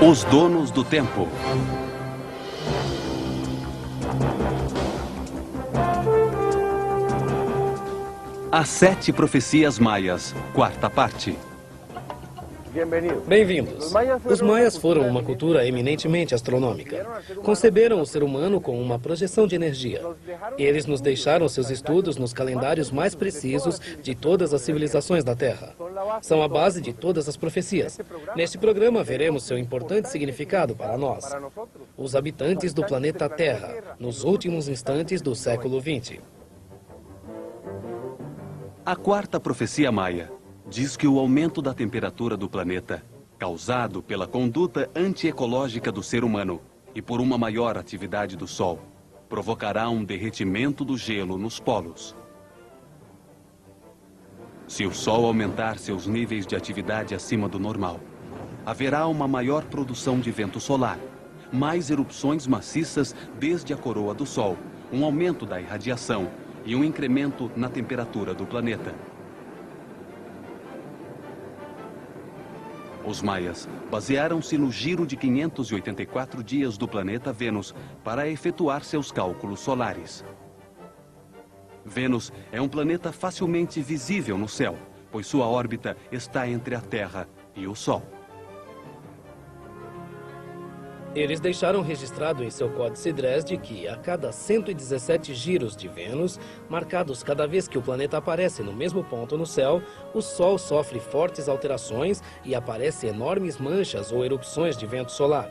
Os donos do tempo. As 7 profecias maias, 4ª parte. Bem-vindos. Os maias foram uma cultura eminentemente astronômica. Conceberam o ser humano com uma projeção de energia. Eles nos deixaram seus estudos nos calendários mais precisos de todas as civilizações da Terra. São a base de todas as profecias. Neste programa veremos seu importante significado para nós, os habitantes do planeta Terra, nos últimos instantes do século XX. A 4ª profecia maia diz que o aumento da temperatura do planeta, causado pela conduta antiecológica do ser humano e por uma maior atividade do Sol, provocará um derretimento do gelo nos polos. Se o Sol aumentar seus níveis de atividade acima do normal, haverá uma maior produção de vento solar, mais erupções maciças desde a coroa do Sol, um aumento da irradiação e um incremento na temperatura do planeta. Os maias basearam-se no giro de 584 dias do planeta Vênus para efetuar seus cálculos solares. Vênus é um planeta facilmente visível no céu, pois sua órbita está entre a Terra e o Sol. Eles deixaram registrado em seu Códice Dresde que, a cada 117 giros de Vênus, marcados cada vez que o planeta aparece no mesmo ponto no céu, o Sol sofre fortes alterações e aparecem enormes manchas ou erupções de vento solar.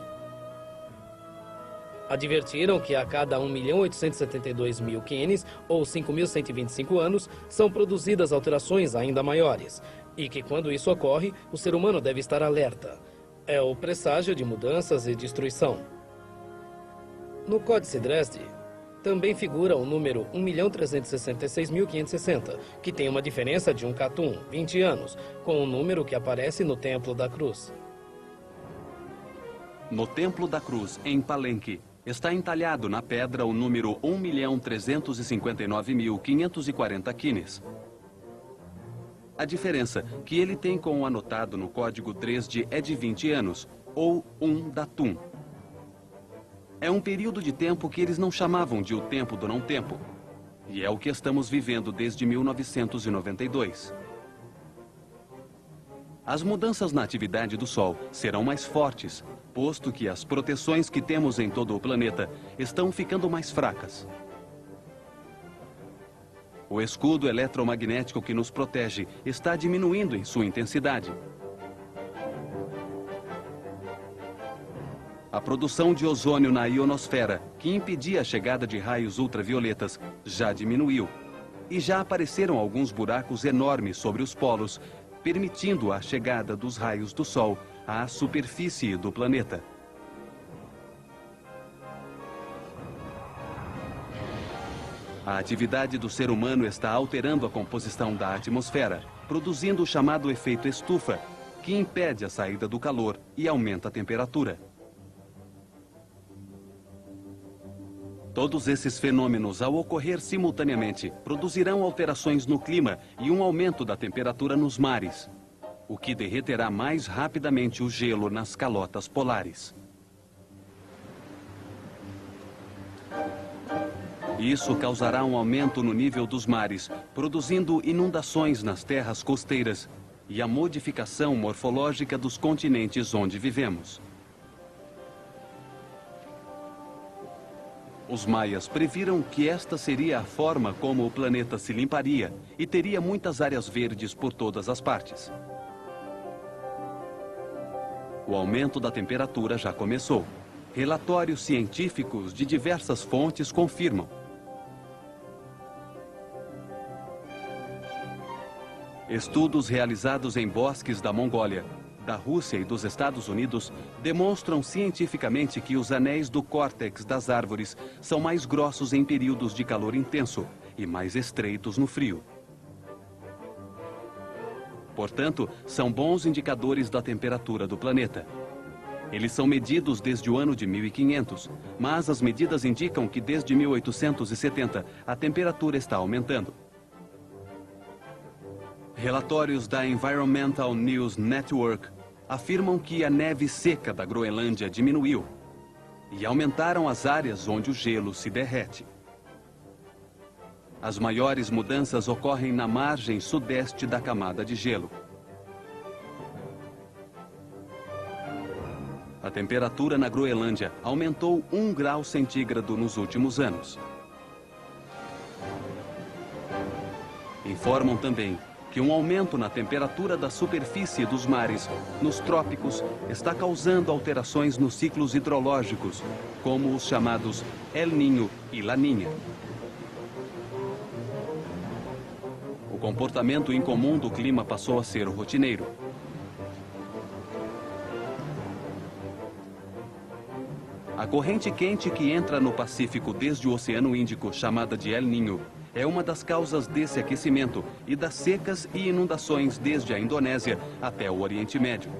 Advertiram que a cada 1.872.000 quenes, ou 5.125 anos, são produzidas alterações ainda maiores, e que quando isso ocorre, o ser humano deve estar alerta. É o presságio de mudanças e destruição. No Códice Dresde, também figura o número 1.366.560, que tem uma diferença de um catum, 20 anos, com o número que aparece no Templo da Cruz. No Templo da Cruz, em Palenque, está entalhado na pedra o número 1.359.540 quines. A diferença que ele tem com o anotado no Código Dresde é de 20 anos, ou um datum. É um período de tempo que eles não chamavam de o tempo do não-tempo, e é o que estamos vivendo desde 1992. As mudanças na atividade do Sol serão mais fortes, posto que as proteções que temos em todo o planeta estão ficando mais fracas. O escudo eletromagnético que nos protege está diminuindo em sua intensidade. A produção de ozônio na ionosfera, que impedia a chegada de raios ultravioletas, já diminuiu. E já apareceram alguns buracos enormes sobre os polos, permitindo a chegada dos raios do Sol à superfície do planeta. A atividade do ser humano está alterando a composição da atmosfera, produzindo o chamado efeito estufa, que impede a saída do calor e aumenta a temperatura. Todos esses fenômenos, ao ocorrer simultaneamente, produzirão alterações no clima e um aumento da temperatura nos mares, o que derreterá mais rapidamente o gelo nas calotas polares. Isso causará um aumento no nível dos mares, produzindo inundações nas terras costeiras e a modificação morfológica dos continentes onde vivemos. Os maias previram que esta seria a forma como o planeta se limparia e teria muitas áreas verdes por todas as partes. O aumento da temperatura já começou. Relatórios científicos de diversas fontes confirmam. Estudos realizados em bosques da Mongólia, da Rússia e dos Estados Unidos demonstram cientificamente que os anéis do córtex das árvores são mais grossos em períodos de calor intenso e mais estreitos no frio. Portanto, são bons indicadores da temperatura do planeta. Eles são medidos desde o ano de 1500, mas as medidas indicam que desde 1870 a temperatura está aumentando. Relatórios da Environmental News Network afirmam que a neve seca da Groenlândia diminuiu e aumentaram as áreas onde o gelo se derrete. As maiores mudanças ocorrem na margem sudeste da camada de gelo. A temperatura na Groenlândia aumentou 1 grau centígrado nos últimos anos. Informam também que um aumento na temperatura da superfície dos mares nos trópicos está causando alterações nos ciclos hidrológicos, como os chamados El Niño e Laninha. O comportamento incomum do clima passou a ser rotineiro. A corrente quente que entra no Pacífico desde o Oceano Índico, chamada de El Niño, é uma das causas desse aquecimento e das secas e inundações desde a Indonésia até o Oriente Médio.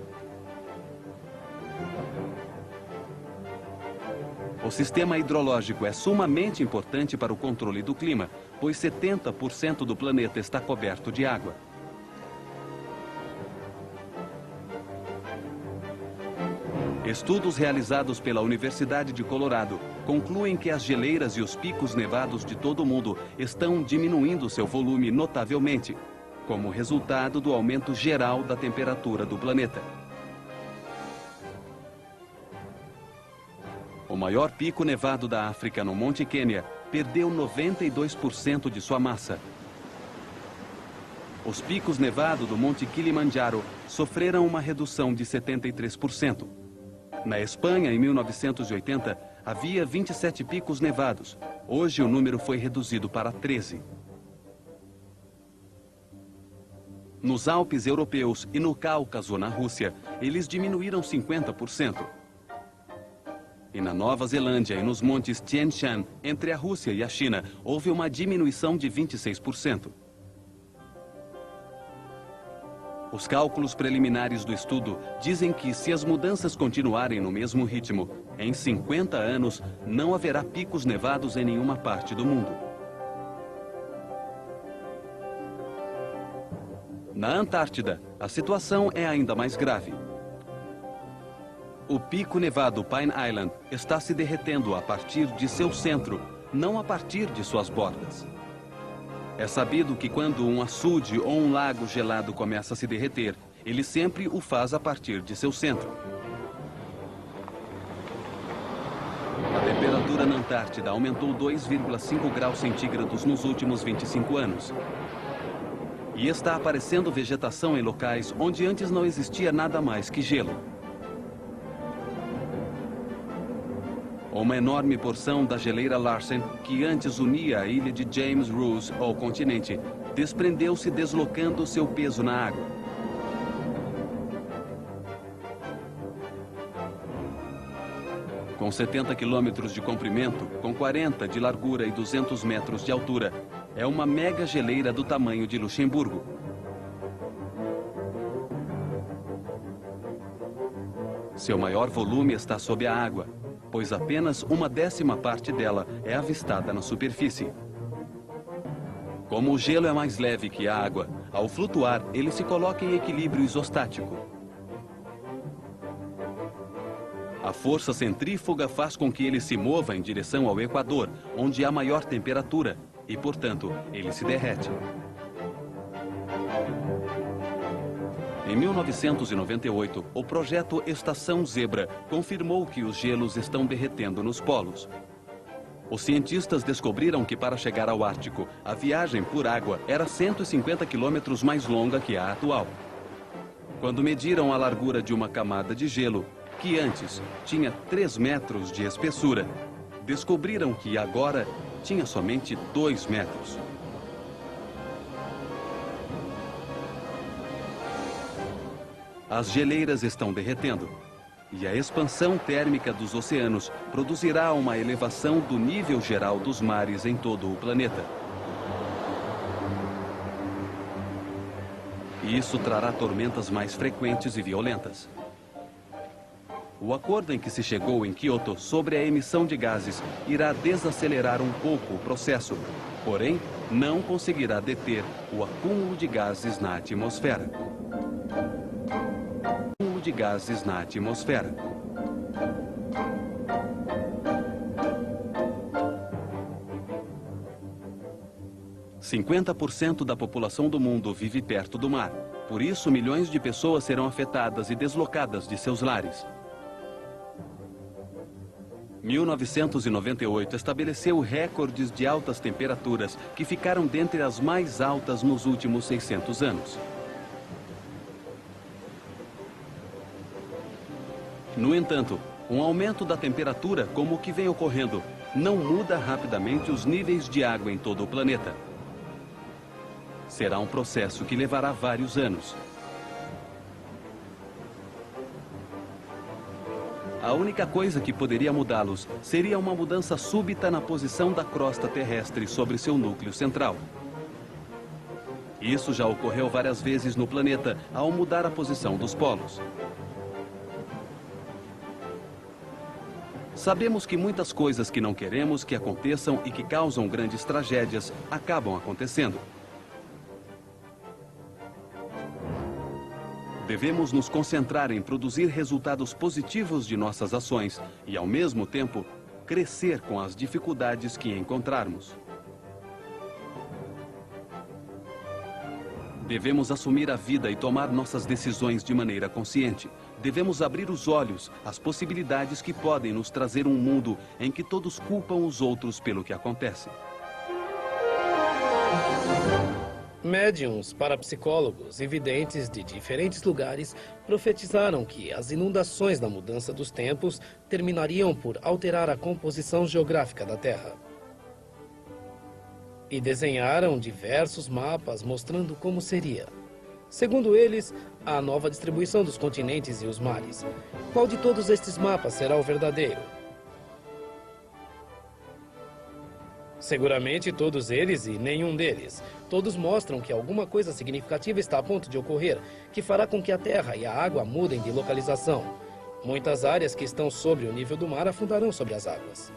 O sistema hidrológico é sumamente importante para o controle do clima, pois 70% do planeta está coberto de água. Estudos realizados pela Universidade de Colorado concluem que as geleiras e os picos nevados de todo o mundo estão diminuindo seu volume notavelmente, como resultado do aumento geral da temperatura do planeta. O maior pico nevado da África, no Monte Quênia, perdeu 92% de sua massa. Os picos nevados do Monte Kilimanjaro sofreram uma redução de 73%. Na Espanha, em 1980, havia 27 picos nevados. Hoje o número foi reduzido para 13. Nos Alpes europeus e no Cáucaso, na Rússia, eles diminuíram 50%. E na Nova Zelândia e nos montes Tian Shan, entre a Rússia e a China, houve uma diminuição de 26%. Os cálculos preliminares do estudo dizem que, se as mudanças continuarem no mesmo ritmo, em 50 anos não haverá picos nevados em nenhuma parte do mundo. Na Antártida, a situação é ainda mais grave. O pico nevado Pine Island está se derretendo a partir de seu centro, não a partir de suas bordas. É sabido que quando um açude ou um lago gelado começa a se derreter, ele sempre o faz a partir de seu centro. A temperatura na Antártida aumentou 2,5 graus centígrados nos últimos 25 anos. E está aparecendo vegetação em locais onde antes não existia nada mais que gelo. Uma enorme porção da geleira Larsen, que antes unia a ilha de James Ross ao continente, desprendeu-se deslocando seu peso na água. Com 70 quilômetros de comprimento, com 40 de largura e 200 metros de altura, é uma mega geleira do tamanho de Luxemburgo. Seu maior volume está sob a água, pois apenas 1/10 parte dela é avistada na superfície. Como o gelo é mais leve que a água, ao flutuar, ele se coloca em equilíbrio isostático. A força centrífuga faz com que ele se mova em direção ao Equador, onde há maior temperatura, e, portanto, ele se derrete. Em 1998, o projeto Estação Zebra confirmou que os gelos estão derretendo nos polos. Os cientistas descobriram que, para chegar ao Ártico, a viagem por água era 150 quilômetros mais longa que a atual. Quando mediram a largura de uma camada de gelo, que antes tinha 3 metros de espessura, descobriram que agora tinha somente 2 metros. As geleiras estão derretendo, e a expansão térmica dos oceanos produzirá uma elevação do nível geral dos mares em todo o planeta. E isso trará tormentas mais frequentes e violentas. O acordo em que se chegou em Kyoto sobre a emissão de gases irá desacelerar um pouco o processo, porém não conseguirá deter o acúmulo de gases na atmosfera. de gases na atmosfera. ,50% da população do mundo vive perto do mar. Por isso, milhões de pessoas serão afetadas e deslocadas de seus lares. 1998 estabeleceu recordes de altas temperaturas que ficaram dentre as mais altas nos últimos 600 anos. No entanto, um aumento da temperatura, como o que vem ocorrendo, não muda rapidamente os níveis de água em todo o planeta. Será um processo que levará vários anos. A única coisa que poderia mudá-los seria uma mudança súbita na posição da crosta terrestre sobre seu núcleo central. Isso já ocorreu várias vezes no planeta ao mudar a posição dos polos. Sabemos que muitas coisas que não queremos que aconteçam e que causam grandes tragédias acabam acontecendo. Devemos nos concentrar em produzir resultados positivos de nossas ações e, ao mesmo tempo, crescer com as dificuldades que encontrarmos. Devemos assumir a vida e tomar nossas decisões de maneira consciente. Devemos abrir os olhos às possibilidades que podem nos trazer um mundo em que todos culpam os outros pelo que acontece. Médiuns, parapsicólogos e videntes de diferentes lugares profetizaram que as inundações da mudança dos tempos terminariam por alterar a composição geográfica da Terra. E desenharam diversos mapas mostrando como seria. Segundo eles, a nova distribuição dos continentes e os mares. Qual de todos estes mapas será o verdadeiro? Seguramente todos eles e nenhum deles. Todos mostram que alguma coisa significativa está a ponto de ocorrer, que fará com que a terra e a água mudem de localização. Muitas áreas que estão sobre o nível do mar afundarão sobre as águas.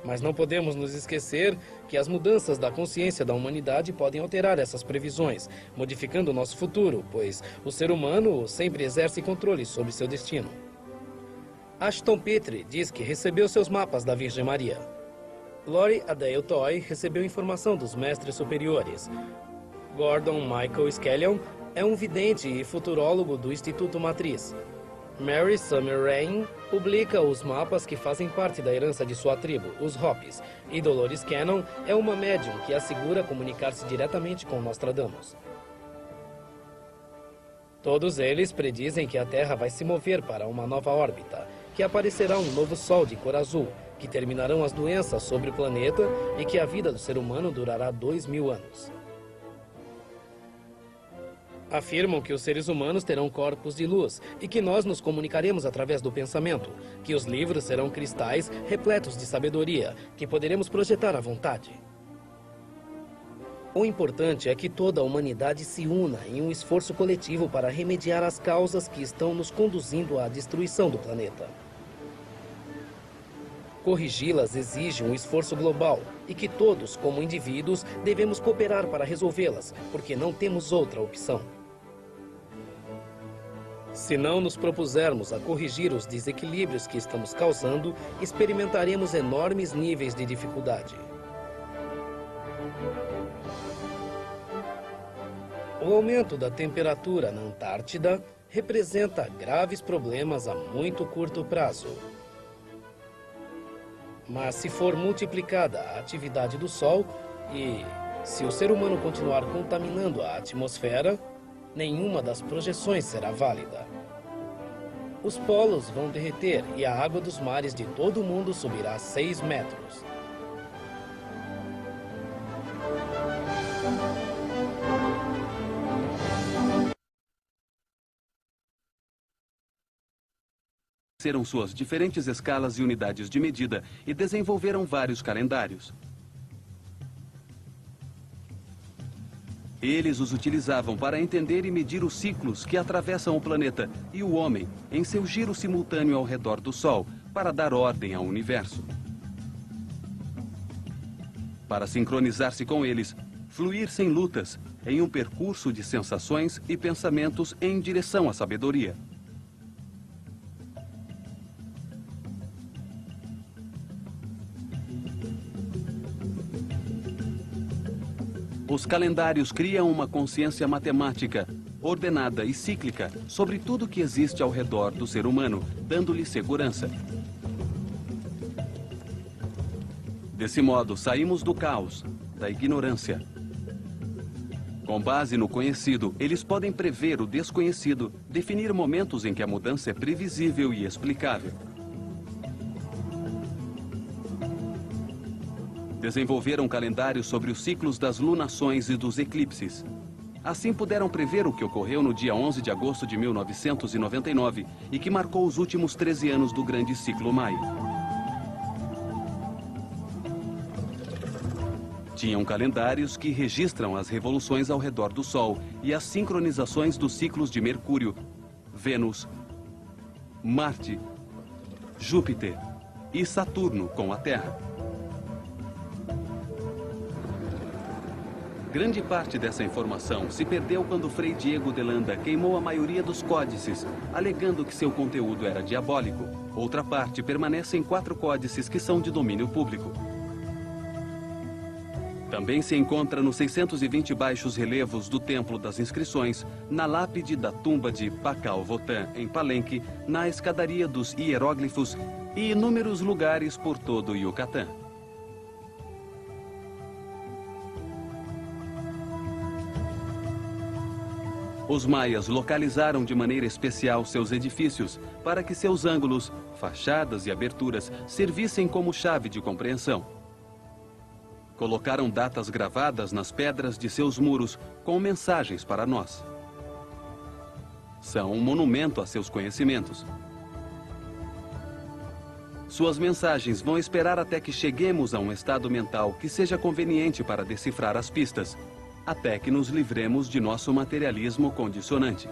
Mas não podemos nos esquecer que as mudanças da consciência da humanidade podem alterar essas previsões, modificando o nosso futuro, pois o ser humano sempre exerce controle sobre seu destino. Ashton Pitre diz que recebeu seus mapas da Virgem Maria. Lori Adair Toy recebeu informação dos mestres superiores. Gordon Michael Skellion é um vidente e futurólogo do Instituto Matriz. Mary Summer Rain publica os mapas que fazem parte da herança de sua tribo, os Hopis. E Dolores Cannon é uma médium que assegura comunicar-se diretamente com Nostradamus. Todos eles predizem que a Terra vai se mover para uma nova órbita, que aparecerá um novo Sol de cor azul, que terminarão as doenças sobre o planeta e que a vida do ser humano durará 2000 anos. Afirmam que os seres humanos terão corpos de luz e que nós nos comunicaremos através do pensamento, que os livros serão cristais repletos de sabedoria, que poderemos projetar à vontade. O importante é que toda a humanidade se una em um esforço coletivo para remediar as causas que estão nos conduzindo à destruição do planeta. Corrigi-las exige um esforço global e que todos, como indivíduos, devemos cooperar para resolvê-las, porque não temos outra opção. Se não nos propusermos a corrigir os desequilíbrios que estamos causando, experimentaremos enormes níveis de dificuldade. O aumento da temperatura na Antártida representa graves problemas a muito curto prazo. Mas se for multiplicada a atividade do Sol e se o ser humano continuar contaminando a atmosfera, nenhuma das projeções será válida. Os polos vão derreter e a água dos mares de todo o mundo subirá 6 metros. Serão suas diferentes escalas e unidades de medida e desenvolveram vários calendários. Eles os utilizavam para entender e medir os ciclos que atravessam o planeta e o homem em seu giro simultâneo ao redor do Sol, para dar ordem ao universo. Para sincronizar-se com eles, fluir sem lutas, em um percurso de sensações e pensamentos em direção à sabedoria. Os calendários criam uma consciência matemática, ordenada e cíclica sobre tudo que existe ao redor do ser humano, dando-lhe segurança. Desse modo, saímos do caos, da ignorância. Com base no conhecido, eles podem prever o desconhecido, definir momentos em que a mudança é previsível e explicável. Desenvolveram calendários sobre os ciclos das lunações e dos eclipses. Assim puderam prever o que ocorreu no dia 11 de agosto de 1999 e que marcou os últimos 13 anos do grande ciclo Maia. Tinham calendários que registram as revoluções ao redor do Sol e as sincronizações dos ciclos de Mercúrio, Vênus, Marte, Júpiter e Saturno com a Terra. Grande parte dessa informação se perdeu quando Frei Diego de Landa queimou a maioria dos códices, alegando que seu conteúdo era diabólico. Outra parte permanece em 4 códices que são de domínio público. Também se encontra nos 620 baixos relevos do Templo das Inscrições, na lápide da tumba de Pakal Votan, em Palenque, na escadaria dos hieróglifos e inúmeros lugares por todo o Yucatán. Os maias localizaram de maneira especial seus edifícios para que seus ângulos, fachadas e aberturas servissem como chave de compreensão. Colocaram datas gravadas nas pedras de seus muros com mensagens para nós. São um monumento a seus conhecimentos. Suas mensagens vão esperar até que cheguemos a um estado mental que seja conveniente para decifrar as pistas, até que nos livremos de nosso materialismo condicionante.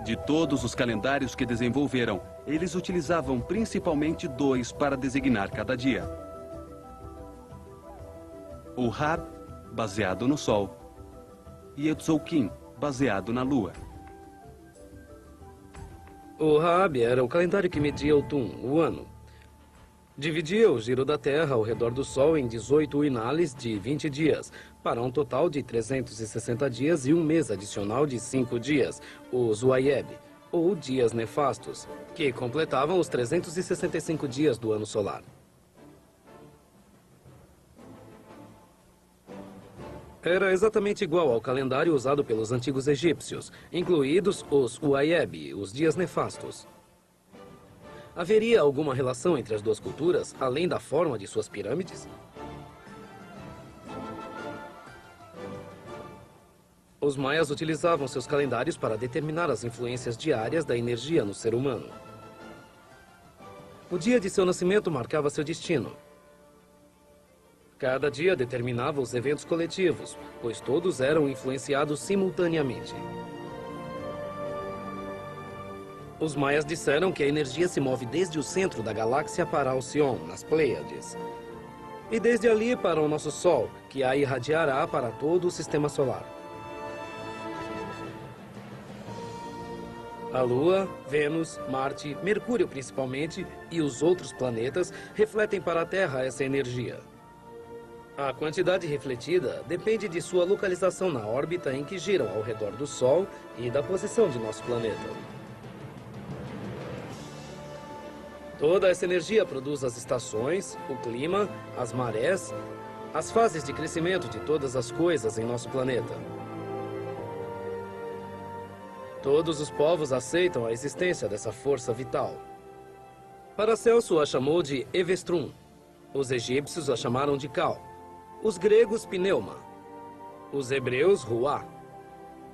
De todos os calendários que desenvolveram, eles utilizavam principalmente 2 para designar cada dia. O Hab, baseado no Sol, e o Tzolk'in, baseado na Lua. O Hab era o calendário que media o Tum, o ano. Dividia o giro da Terra ao redor do Sol em 18 inales de 20 dias, para um total de 360 dias e um mês adicional de 5 dias, os Wayeb, ou dias nefastos, que completavam os 365 dias do ano solar. Era exatamente igual ao calendário usado pelos antigos egípcios, incluídos os Wayeb, os dias nefastos. Haveria alguma relação entre as duas culturas, além da forma de suas pirâmides? Os maias utilizavam seus calendários para determinar as influências diárias da energia no ser humano. O dia de seu nascimento marcava seu destino. Cada dia determinava os eventos coletivos, pois todos eram influenciados simultaneamente. Os maias disseram que a energia se move desde o centro da galáxia para Alcion, nas Pleiades. E desde ali para o nosso Sol, que a irradiará para todo o Sistema Solar. A Lua, Vênus, Marte, Mercúrio principalmente, e os outros planetas refletem para a Terra essa energia. A quantidade refletida depende de sua localização na órbita em que giram ao redor do Sol e da posição de nosso planeta. Toda essa energia produz as estações, o clima, as marés, as fases de crescimento de todas as coisas em nosso planeta. Todos os povos aceitam a existência dessa força vital. Paracelso a chamou de Evestrum. Os egípcios a chamaram de Kal. Os gregos, Pneuma. Os hebreus, Ruá.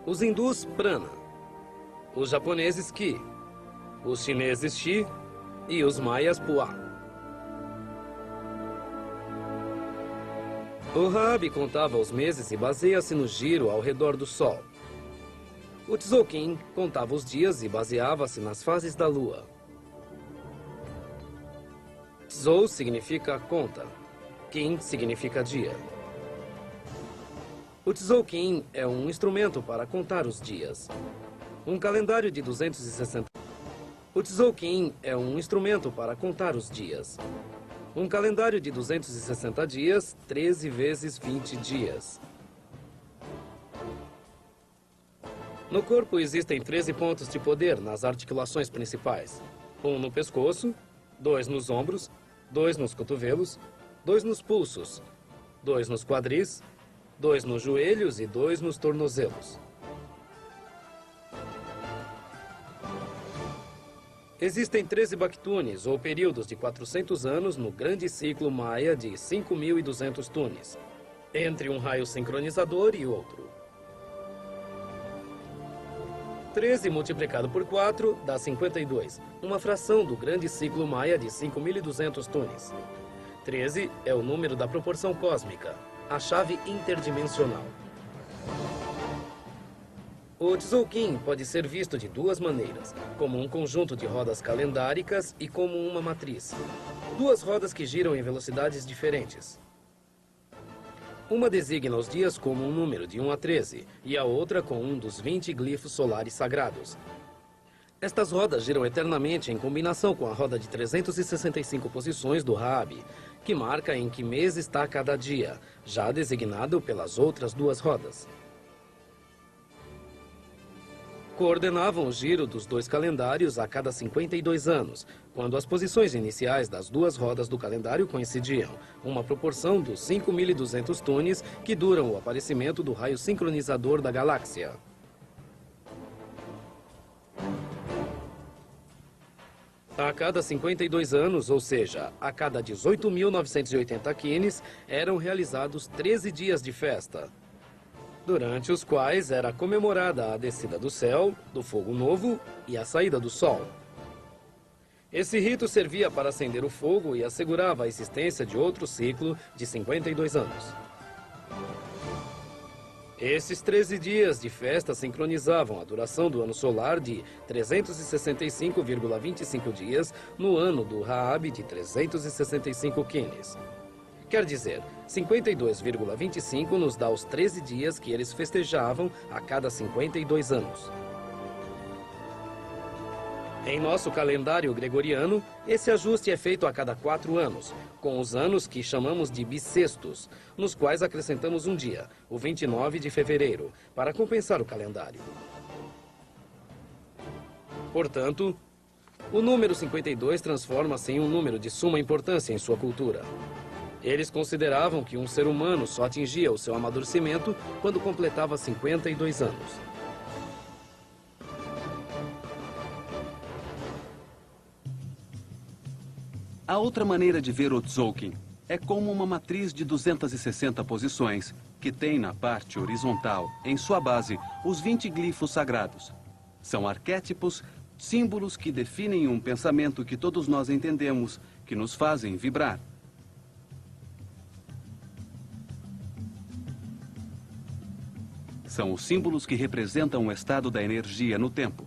Os hindus, Prana. Os japoneses, Ki. Os chineses, Shi. E os maias, Puá. O Hab contava os meses e baseia-se no giro ao redor do Sol. O Tzolk'in contava os dias e baseava-se nas fases da Lua. Tzol significa conta. Kin significa dia. O Tzolk'in é um instrumento para contar os dias. Um calendário de 260... O Tzolk'in é um instrumento para contar os dias. Um calendário de 260 dias, 13 vezes 20 dias. No corpo existem 13 pontos de poder nas articulações principais. 1 no pescoço, 2 nos ombros, 2 nos cotovelos, 2 nos pulsos, 2 nos quadris, 2 nos joelhos e 2 nos tornozelos. Existem 13 Baktunes, ou períodos de 400 anos, no grande ciclo maia de 5.200 tunes, entre um raio sincronizador e outro. 13 multiplicado por 4 dá 52, uma fração do grande ciclo maia de 5.200 tunes. 13 é o número da proporção cósmica, a chave interdimensional. O Tzolk'in pode ser visto de duas maneiras, como um conjunto de rodas calendáricas e como uma matriz. Duas rodas que giram em velocidades diferentes. Uma designa os dias como um número de 1 a 13 e a outra com um dos 20 glifos solares sagrados. Estas rodas giram eternamente em combinação com a roda de 365 posições do Rabi, que marca em que mês está cada dia, já designado pelas outras duas rodas. Coordenavam o giro dos dois calendários a cada 52 anos, quando as posições iniciais das duas rodas do calendário coincidiam, uma proporção dos 5.200 tunes que duram o aparecimento do raio sincronizador da galáxia. A cada 52 anos, ou seja, a cada 18.980 quines, eram realizados 13 dias de festa, durante os quais era comemorada a descida do céu, do fogo novo e a saída do sol. Esse rito servia para acender o fogo e assegurava a existência de outro ciclo de 52 anos. Esses 13 dias de festa sincronizavam a duração do ano solar de 365,25 dias no ano do Rabi de 365 quines. Quer dizer, 52,25 nos dá os 13 dias que eles festejavam a cada 52 anos. Em nosso calendário gregoriano, esse ajuste é feito a cada 4 anos, com os anos que chamamos de bissextos, nos quais acrescentamos um dia, o 29 de fevereiro, para compensar o calendário. Portanto, o número 52 transforma-se em um número de suma importância em sua cultura. Eles consideravam que um ser humano só atingia o seu amadurecimento quando completava 52 anos. A outra maneira de ver o Tzolk'in é como uma matriz de 260 posições, que tem na parte horizontal, em sua base, os 20 glifos sagrados. São arquétipos, símbolos que definem um pensamento que todos nós entendemos, que nos fazem vibrar. São os símbolos que representam o estado da energia no tempo.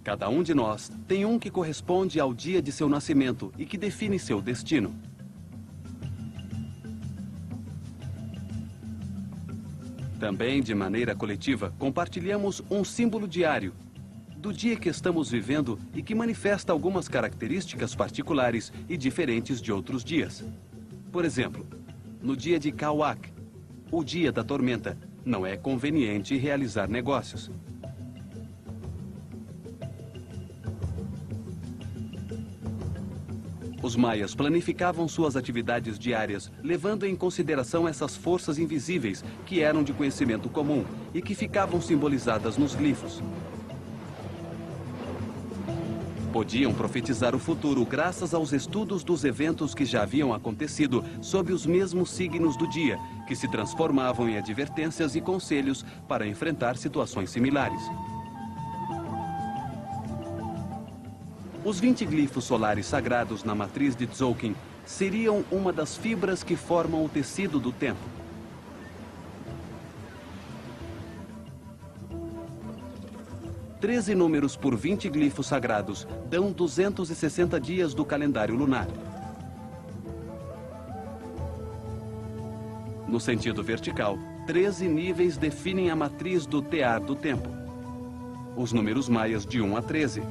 Cada um de nós tem um que corresponde ao dia de seu nascimento e que define seu destino. Também, de maneira coletiva, compartilhamos um símbolo diário do dia que estamos vivendo e que manifesta algumas características particulares e diferentes de outros dias. Por exemplo, no dia de Kawak, o dia da tormenta, não é conveniente realizar negócios. Os maias planificavam suas atividades diárias, levando em consideração essas forças invisíveis que eram de conhecimento comum e que ficavam simbolizadas nos glifos. Podiam profetizar o futuro graças aos estudos dos eventos que já haviam acontecido sob os mesmos signos do dia, que se transformavam em advertências e conselhos para enfrentar situações similares. Os 20 glifos solares sagrados na matriz de Tzolk'in seriam uma das fibras que formam o tecido do tempo. Treze números por 20 glifos sagrados dão 260 dias do calendário lunar. No sentido vertical, 13 níveis definem a matriz do tear do tempo. Os números maias de 1 a 13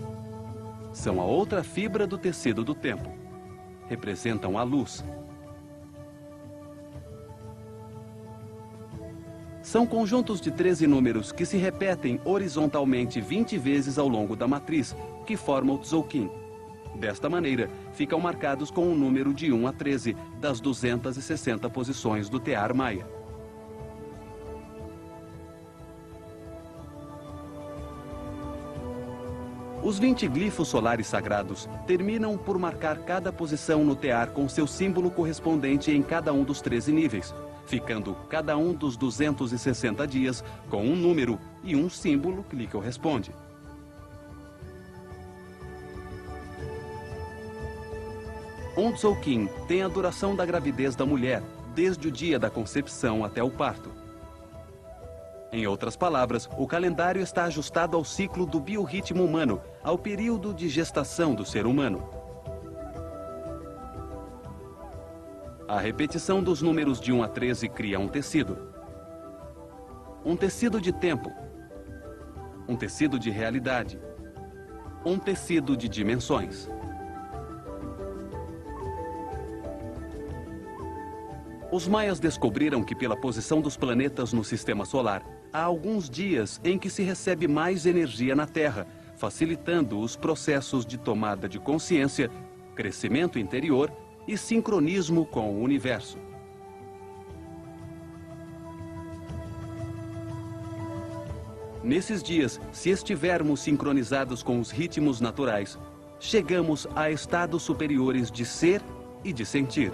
são a outra fibra do tecido do tempo. Representam a luz. São conjuntos de 13 números que se repetem horizontalmente 20 vezes ao longo da matriz, que forma o Tzolk'in. Desta maneira, ficam marcados com o número de 1 a 13 das 260 posições do tear maia. Os 20 glifos solares sagrados terminam por marcar cada posição no tear com seu símbolo correspondente em cada um dos 13 níveis, ficando cada um dos 260 dias com um número e um símbolo que lhe corresponde. Um Tzolk'in tem a duração da gravidez da mulher, desde o dia da concepção até o parto. Em outras palavras, o calendário está ajustado ao ciclo do biorritmo humano, ao período de gestação do ser humano. A repetição dos números de 1 a 13 cria um tecido. Um tecido de tempo. Um tecido de realidade. Um tecido de dimensões. Os maias descobriram que, pela posição dos planetas no sistema solar, há alguns dias em que se recebe mais energia na Terra, facilitando os processos de tomada de consciência, crescimento interior e sincronismo com o universo. Nesses dias, se estivermos sincronizados com os ritmos naturais, chegamos a estados superiores de ser e de sentir.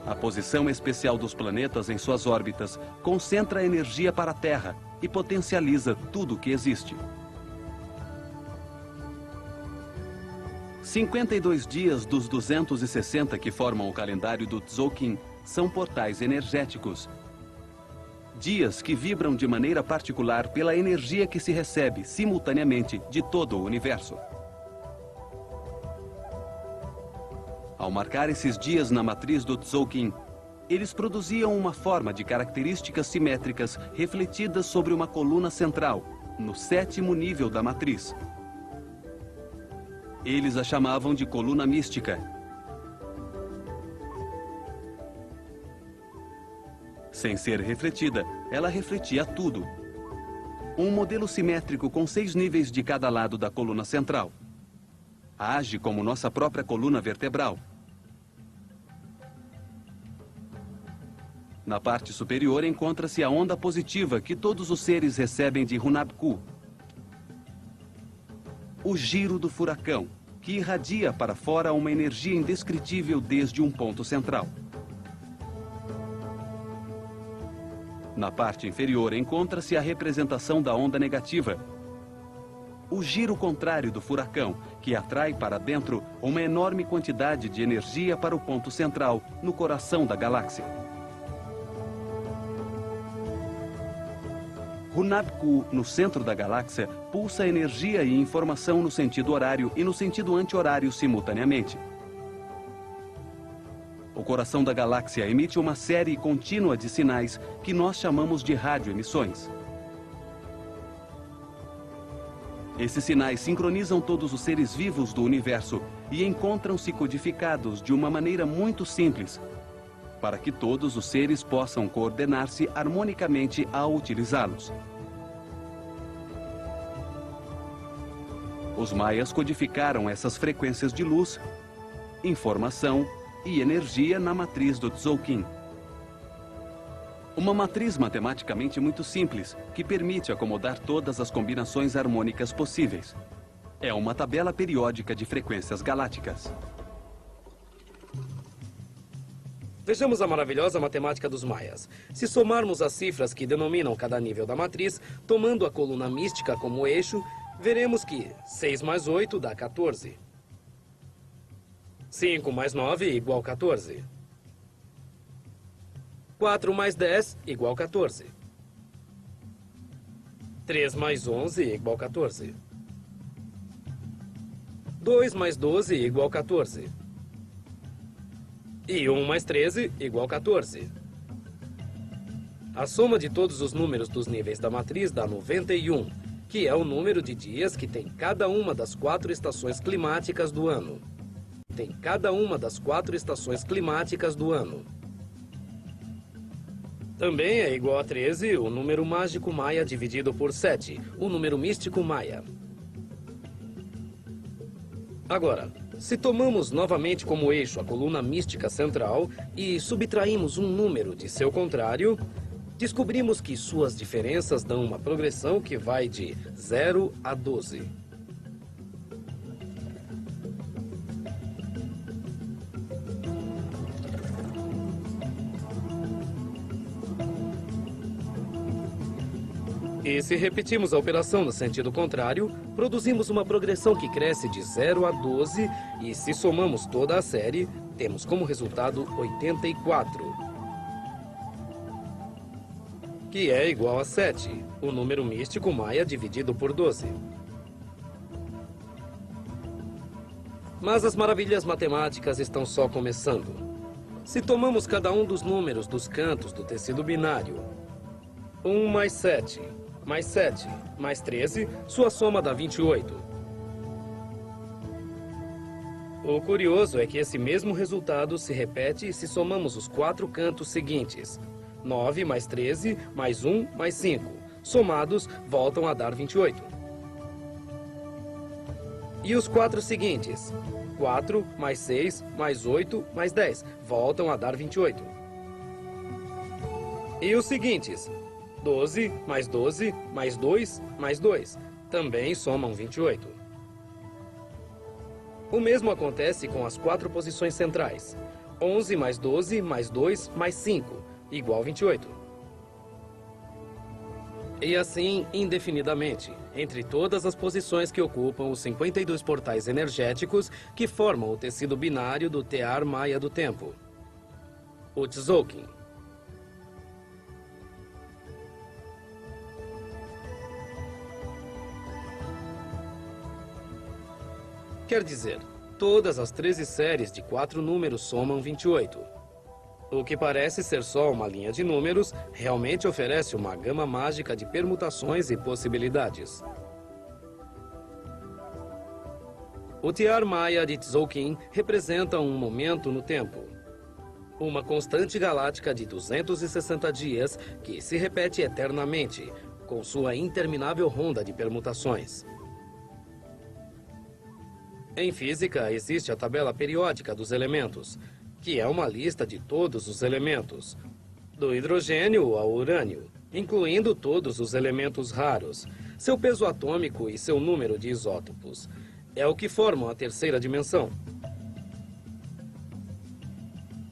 A posição especial dos planetas em suas órbitas concentra a energia para a Terra e potencializa tudo o que existe. 52 dias dos 260 que formam o calendário do Tzolk'in são portais energéticos. Dias que vibram de maneira particular pela energia que se recebe simultaneamente de todo o universo. Ao marcar esses dias na matriz do Tzolk'in, eles produziam uma forma de características simétricas refletidas sobre uma coluna central, no 7º nível da matriz. Eles a chamavam de coluna mística. Sem ser refletida, ela refletia tudo. Um modelo simétrico com 6 níveis de cada lado da coluna central. Age como nossa própria coluna vertebral. Na parte superior encontra-se a onda positiva que todos os seres recebem de Hunab-Ku. O giro do furacão, que irradia para fora uma energia indescritível desde um ponto central. Na parte inferior encontra-se a representação da onda negativa. O giro contrário do furacão, que atrai para dentro uma enorme quantidade de energia para o ponto central, no coração da galáxia. Hunab-Ku, no centro da galáxia, pulsa energia e informação no sentido horário e no sentido anti-horário simultaneamente. O coração da galáxia emite uma série contínua de sinais que nós chamamos de radioemissões. Esses sinais sincronizam todos os seres vivos do universo e encontram-se codificados de uma maneira muito simples, para que todos os seres possam coordenar-se harmonicamente ao utilizá-los. Os maias codificaram essas frequências de luz, informação e energia na matriz do Tzolk'in. Uma matriz matematicamente muito simples, que permite acomodar todas as combinações harmônicas possíveis. É uma tabela periódica de frequências galácticas. Vejamos a maravilhosa matemática dos maias. Se somarmos as cifras que denominam cada nível da matriz, tomando a coluna mística como eixo, veremos que 6 mais 8 dá 14. 5 mais 9 igual 14. 4 mais 10 igual 14. 3 mais 11 igual 14. 2 mais 12 igual 14. E 1 mais 13 igual 14. A soma de todos os números dos níveis da matriz dá 91, que é o número de dias que tem cada uma das 4 estações climáticas do ano. Tem cada uma das 4 estações climáticas do ano. Também é igual a 13 o número mágico maia dividido por 7, o número místico maia. Agora, se tomamos novamente como eixo a coluna mística central e subtraímos um número de seu contrário, descobrimos que suas diferenças dão uma progressão que vai de 0 a 12. E se repetimos a operação no sentido contrário, produzimos uma progressão que cresce de 0 a 12 e se somamos toda a série, temos como resultado 84, que é igual a 7, o número místico maia dividido por 12. Mas as maravilhas matemáticas estão só começando. Se tomamos cada um dos números dos cantos do tecido binário, 1 mais 7, mais 7, mais 13, sua soma dá 28. O curioso é que esse mesmo resultado se repete se somamos os 4 cantos seguintes. 9 mais 13, mais 1, mais 5. Somados, voltam a dar 28. E os 4 seguintes? 4, mais 6, mais 8, mais 10. Voltam a dar 28. E os seguintes? 12, mais 12, mais 2, mais 2. Também somam 28. O mesmo acontece com as 4 posições centrais. 11 mais 12, mais 2, mais 5, igual 28. E assim, indefinidamente, entre todas as posições que ocupam os 52 portais energéticos que formam o tecido binário do tear maia do tempo. O Tzolk'in. Quer dizer, todas as 13 séries de 4 números somam 28. O que parece ser só uma linha de números, realmente oferece uma gama mágica de permutações e possibilidades. O Tear Maia de Tzolk'in representa um momento no tempo. Uma constante galáctica de 260 dias que se repete eternamente, com sua interminável ronda de permutações. Em física, existe a tabela periódica dos elementos, que é uma lista de todos os elementos, do hidrogênio ao urânio, incluindo todos os elementos raros, seu peso atômico e seu número de isótopos. É o que formam a terceira dimensão.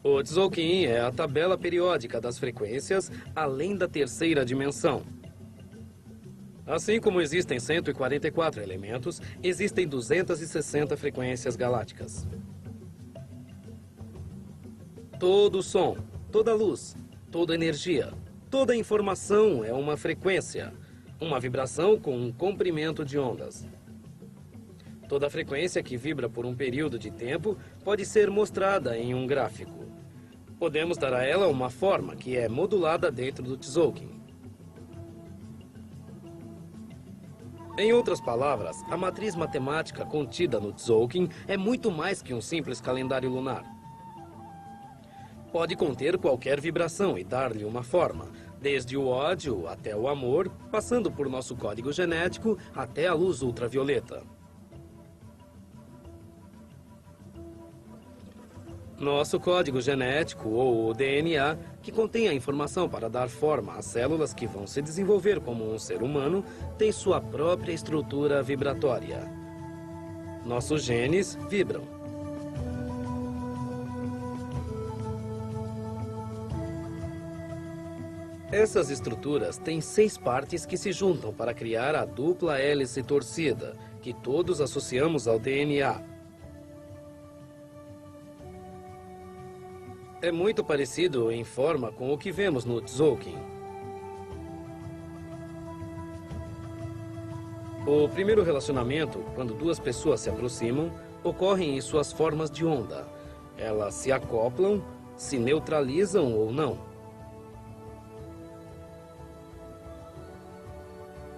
O Tzolk'in é a tabela periódica das frequências além da terceira dimensão. Assim como existem 144 elementos, existem 260 frequências galácticas. Todo som, toda luz, toda energia, toda informação é uma frequência, uma vibração com um comprimento de ondas. Toda frequência que vibra por um período de tempo pode ser mostrada em um gráfico. Podemos dar a ela uma forma que é modulada dentro do Tzolk'in. Em outras palavras, a matriz matemática contida no Tzolk'in é muito mais que um simples calendário lunar. Pode conter qualquer vibração e dar-lhe uma forma, desde o ódio até o amor, passando por nosso código genético até a luz ultravioleta. Nosso código genético, ou o DNA, que contém a informação para dar forma às células que vão se desenvolver como um ser humano, tem sua própria estrutura vibratória. Nossos genes vibram. Essas estruturas têm 6 partes que se juntam para criar a dupla hélice torcida, que todos associamos ao DNA. É muito parecido em forma com o que vemos no Tzolk'in. O primeiro relacionamento, quando 2 pessoas se aproximam, ocorre em suas formas de onda. Elas se acoplam, se neutralizam ou não.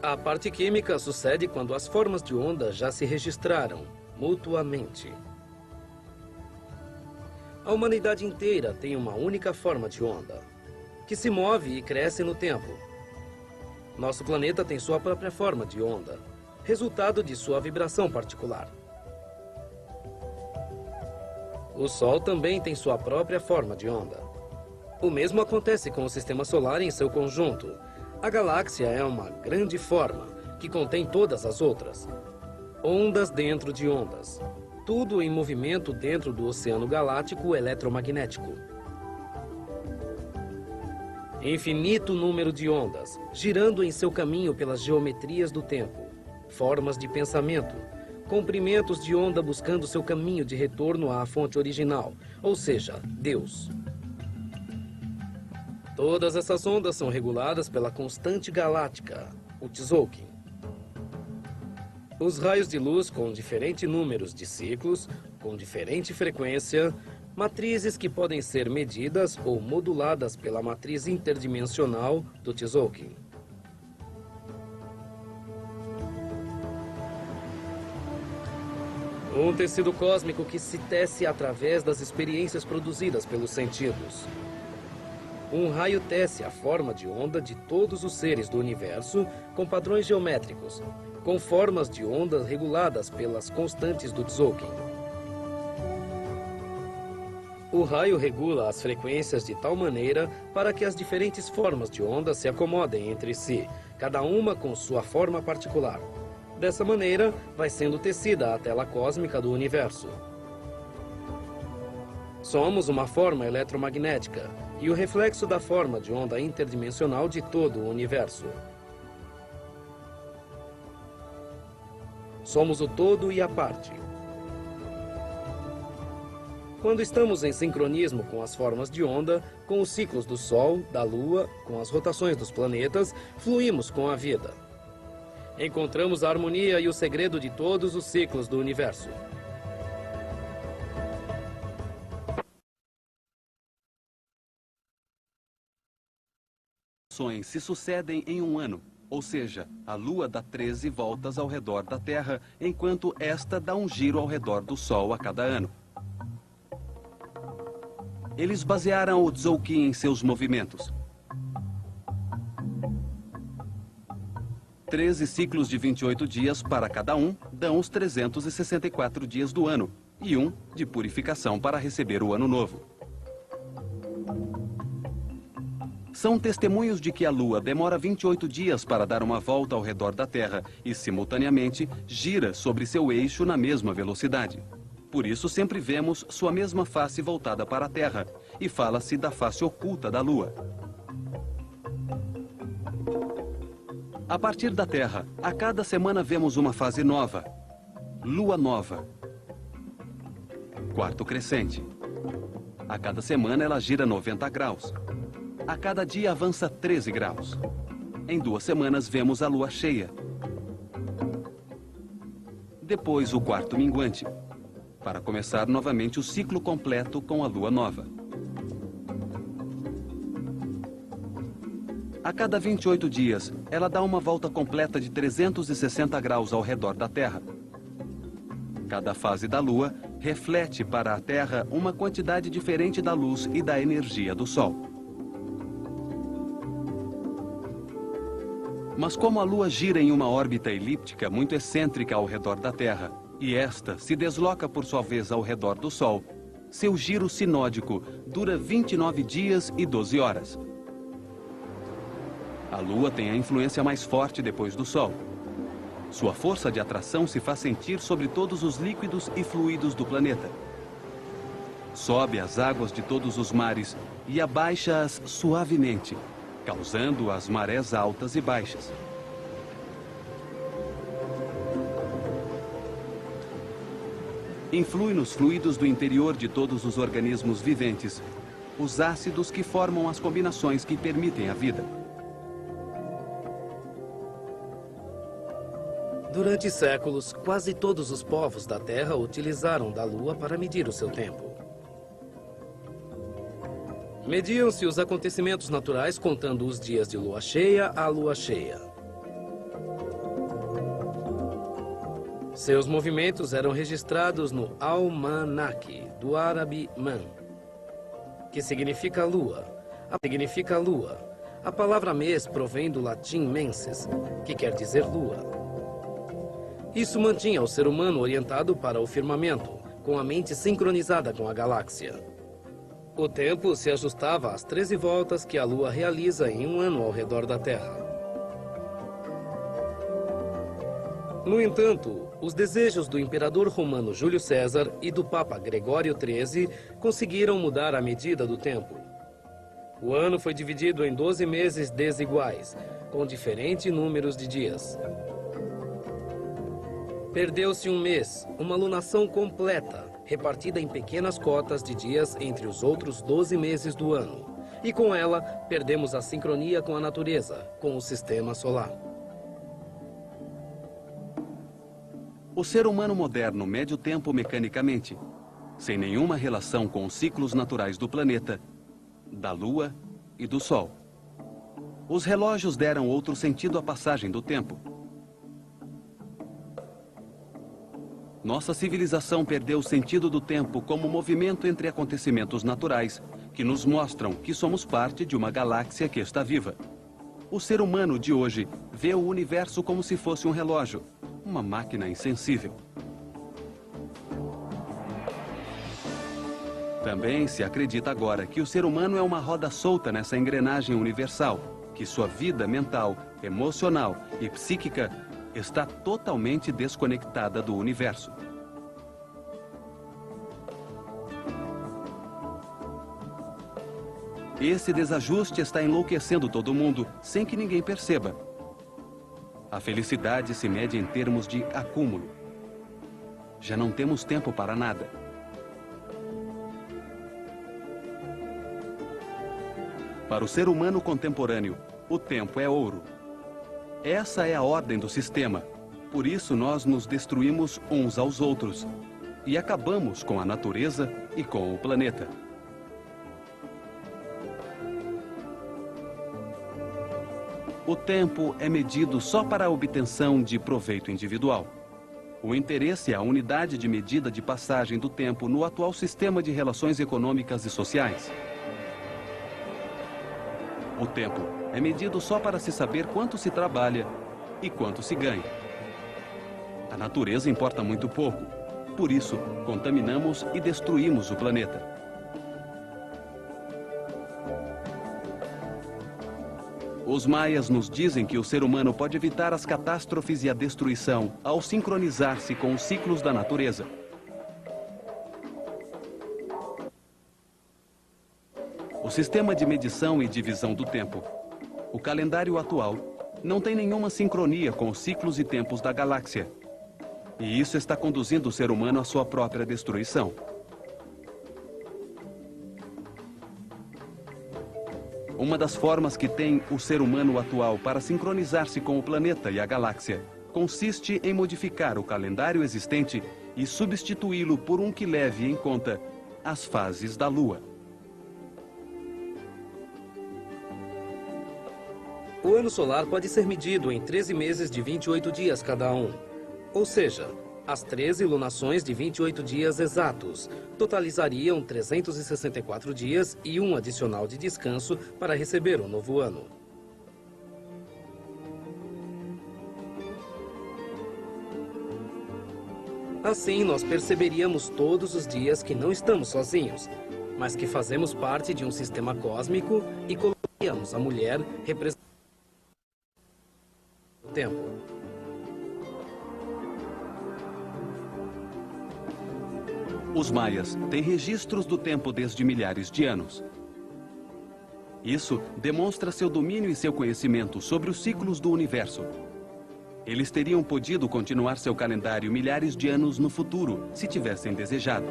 A parte química sucede quando as formas de onda já se registraram mutuamente. A humanidade inteira tem uma única forma de onda, que se move e cresce no tempo. Nosso planeta tem sua própria forma de onda, resultado de sua vibração particular. O Sol também tem sua própria forma de onda. O mesmo acontece com o Sistema Solar em seu conjunto. A galáxia é uma grande forma, que contém todas as outras. Ondas dentro de ondas. Tudo em movimento dentro do oceano galáctico eletromagnético. Infinito número de ondas, girando em seu caminho pelas geometrias do tempo. Formas de pensamento. Comprimentos de onda buscando seu caminho de retorno à fonte original, ou seja, Deus. Todas essas ondas são reguladas pela constante galáctica, o Tzolk'in. Os raios de luz com diferentes números de ciclos, com diferente frequência, matrizes que podem ser medidas ou moduladas pela matriz interdimensional do Tzolk'in. Um tecido cósmico que se tece através das experiências produzidas pelos sentidos. Um raio tece a forma de onda de todos os seres do universo com padrões geométricos, com formas de onda reguladas pelas constantes do Tzolk'in. O raio regula as frequências de tal maneira para que as diferentes formas de onda se acomodem entre si, cada uma com sua forma particular. Dessa maneira, vai sendo tecida a tela cósmica do universo. Somos uma forma eletromagnética e o reflexo da forma de onda interdimensional de todo o universo. Somos o todo e a parte. Quando estamos em sincronismo com as formas de onda, com os ciclos do Sol, da Lua, com as rotações dos planetas, fluímos com a vida. Encontramos a harmonia e o segredo de todos os ciclos do universo. Se sucedem em um ano, ou seja, a Lua dá 13 voltas ao redor da Terra, enquanto esta dá um giro ao redor do Sol a cada ano. Eles basearam o Tzolk'in em seus movimentos. 13 ciclos de 28 dias para cada um dão os 364 dias do ano, e um de purificação para receber o ano novo. São testemunhos de que a Lua demora 28 dias para dar uma volta ao redor da Terra e, simultaneamente, gira sobre seu eixo na mesma velocidade. Por isso, sempre vemos sua mesma face voltada para a Terra, e fala-se da face oculta da Lua. A partir da Terra, a cada semana vemos uma fase nova, Lua nova. Quarto crescente. A cada semana ela gira 90 graus. A cada dia avança 13 graus. Em 2 semanas vemos a Lua cheia. Depois o quarto minguante, para começar novamente o ciclo completo com a Lua nova. A cada 28 dias, ela dá uma volta completa de 360 graus ao redor da Terra. Cada fase da Lua reflete para a Terra uma quantidade diferente da luz e da energia do Sol. Mas como a Lua gira em uma órbita elíptica muito excêntrica ao redor da Terra, e esta se desloca por sua vez ao redor do Sol, seu giro sinódico dura 29 dias e 12 horas. A Lua tem a influência mais forte depois do Sol. Sua força de atração se faz sentir sobre todos os líquidos e fluidos do planeta. Sobe as águas de todos os mares e abaixa-as suavemente, causando as marés altas e baixas. Influi nos fluidos do interior de todos os organismos viventes, os ácidos que formam as combinações que permitem a vida. Durante séculos, quase todos os povos da Terra utilizaram da Lua para medir o seu tempo. Mediam-se os acontecimentos naturais contando os dias de lua cheia a lua cheia. Seus movimentos eram registrados no almanaque, do árabe man, que significa lua. A palavra mês provém do latim menses, que quer dizer lua. Isso mantinha o ser humano orientado para o firmamento, com a mente sincronizada com a galáxia. O tempo se ajustava às 13 voltas que a Lua realiza em um ano ao redor da Terra. No entanto, os desejos do imperador romano Júlio César e do Papa Gregório XIII conseguiram mudar a medida do tempo. O ano foi dividido em 12 meses desiguais, com diferentes números de dias. Perdeu-se um mês, uma lunação completa, repartida em pequenas cotas de dias entre os outros 12 meses do ano. E com ela, perdemos a sincronia com a natureza, com o sistema solar. O ser humano moderno mede o tempo mecanicamente, sem nenhuma relação com os ciclos naturais do planeta, da Lua e do Sol. Os relógios deram outro sentido à passagem do tempo. Nossa civilização perdeu o sentido do tempo como movimento entre acontecimentos naturais que nos mostram que somos parte de uma galáxia que está viva. O ser humano de hoje vê o universo como se fosse um relógio, uma máquina insensível. Também se acredita agora que o ser humano é uma roda solta nessa engrenagem universal, que sua vida mental, emocional e psíquica está totalmente desconectada do universo. Esse desajuste está enlouquecendo todo mundo, sem que ninguém perceba. A felicidade se mede em termos de acúmulo. Já não temos tempo para nada. Para o ser humano contemporâneo, o tempo é ouro. Essa é a ordem do sistema. Por isso nós nos destruímos uns aos outros e acabamos com a natureza e com o planeta. O tempo é medido só para a obtenção de proveito individual. O interesse é a unidade de medida de passagem do tempo no atual sistema de relações econômicas e sociais. O tempo é medido só para se saber quanto se trabalha e quanto se ganha. A natureza importa muito pouco. Por isso, contaminamos e destruímos o planeta. Os maias nos dizem que o ser humano pode evitar as catástrofes e a destruição ao sincronizar-se com os ciclos da natureza. O sistema de medição e divisão do tempo, o calendário atual, não tem nenhuma sincronia com os ciclos e tempos da galáxia. E isso está conduzindo o ser humano à sua própria destruição. Uma das formas que tem o ser humano atual para sincronizar-se com o planeta e a galáxia consiste em modificar o calendário existente e substituí-lo por um que leve em conta as fases da Lua. O ano solar pode ser medido em 13 meses de 28 dias cada um. Ou seja, as 13 lunações de 28 dias exatos totalizariam 364 dias e um adicional de descanso para receber o novo ano. Assim, nós perceberíamos todos os dias que não estamos sozinhos, mas que fazemos parte de um sistema cósmico e colocaríamos a mulher representando o tempo. Os maias têm registros do tempo desde milhares de anos. Isso demonstra seu domínio e seu conhecimento sobre os ciclos do universo. Eles teriam podido continuar seu calendário milhares de anos no futuro, se tivessem desejado.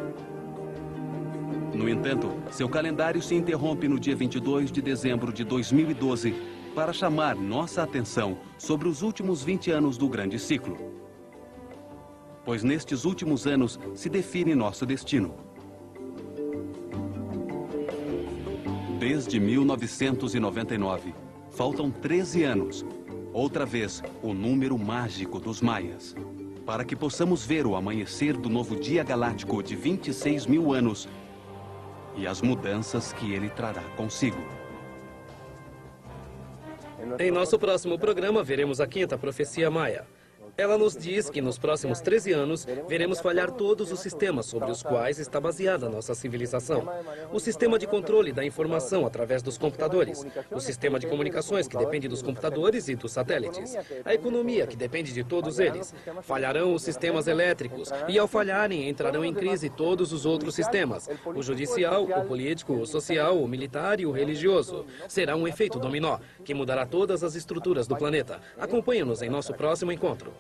No entanto, seu calendário se interrompe no dia 22 de dezembro de 2012 para chamar nossa atenção sobre os últimos 20 anos do grande ciclo. Pois nestes últimos anos se define nosso destino. Desde 1999, faltam 13 anos. Outra vez, o número mágico dos maias. Para que possamos ver o amanhecer do novo dia galáctico de 26 mil anos e as mudanças que ele trará consigo. Em nosso próximo programa, veremos a quinta profecia maia. Ela nos diz que nos próximos 13 anos, veremos falhar todos os sistemas sobre os quais está baseada a nossa civilização. O sistema de controle da informação através dos computadores, o sistema de comunicações que depende dos computadores e dos satélites, a economia que depende de todos eles. Falharão os sistemas elétricos e, ao falharem, entrarão em crise todos os outros sistemas. O judicial, o político, o social, o militar e o religioso. Será um efeito dominó que mudará todas as estruturas do planeta. Acompanhe-nos em nosso próximo encontro.